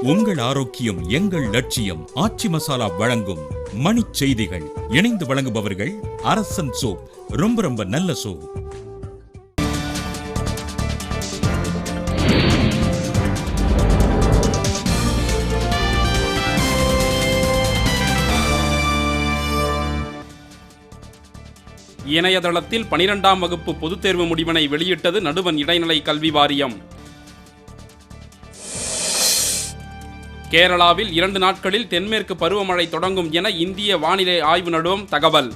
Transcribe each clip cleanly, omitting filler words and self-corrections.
உங்கள் ஆரோக்கியம் எங்கள் லட்சியம். ஆச்சி மசாலா வழங்கும் மணிச் செய்திகள். இணைந்து வழங்குபவர்கள் அரசன் சோப். ரொம்ப நல்ல சோப். இணையதளத்தில் 12ஆம் வகுப்பு பொதுத் தேர்வு முடிவினை வெளியிட்டது நடுவண் இடைநிலை கல்வி வாரியம். கேரளாவில் 2 நாட்களில் தென்மேற்கு பருவமழை தொடங்கும் என இந்திய வானிலை ஆய்வு நடுவம் தகவல்.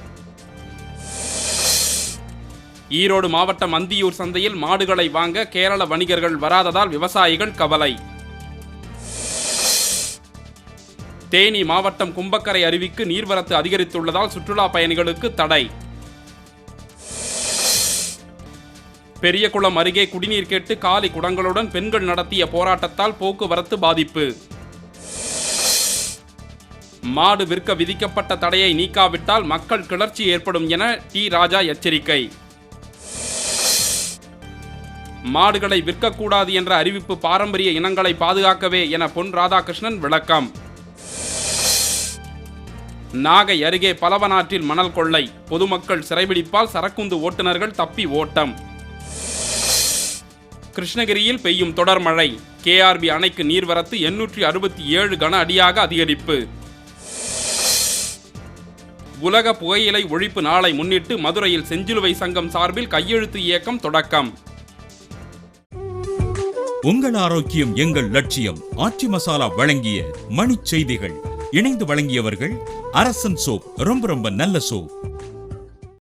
ஈரோடு மாவட்டம் அந்தியூர் சந்தையில் மாடுகளை வாங்க கேரள வணிகர்கள் வராததால் விவசாயிகள் கவலை. தேனி மாவட்டம் கும்பக்கரை அருவிக்கு நீர்வரத்து அதிகரித்துள்ளதால் சுற்றுலா பயணிகளுக்கு தடை. பெரியகுளம் அருகே குடிநீர் கேட்டு காலி குடங்களுடன் பெண்கள் நடத்திய போராட்டத்தால் போக்குவரத்து பாதிப்பு. மாடு விற்க விதிக்கப்பட்ட தடையை நீக்காவிட்டால் மக்கள் கிளர்ச்சி ஏற்படும் என டி ராஜா எச்சரிக்கை. மாடுகளை விற்கக்கூடாது என்ற அறிவிப்பு பாரம்பரிய இனங்களை பாதுகாக்கவே என பொன் ராதாகிருஷ்ணன் விளக்கம். நாகை அருகே பலவனாற்றில் மணல் கொள்ளை. பொதுமக்கள் சிறைபிடிப்பால் சரக்குந்து ஓட்டுநர்கள் தப்பி ஓட்டம். கிருஷ்ணகிரியில் பெய்யும் தொடர் மழை. கேஆர்பி அணைக்கு நீர்வரத்து 867 கன அடியாக அதிகரிப்பு. உலக புகையிலை ஒழிப்பு நாளை முன்னிட்டு மதுரையில் செஞ்சிலுவை சங்கம் சார்பில் கையெழுத்து இயக்கம் தொடக்கம். உங்கள் ஆரோக்கியம் எங்கள் லட்சியம். ஆச்சி மசாலா வழங்கிய மணிச் செய்திகள். இணைந்து வழங்கியவர்கள் அரசன் சோப். ரொம்ப நல்ல சோப்.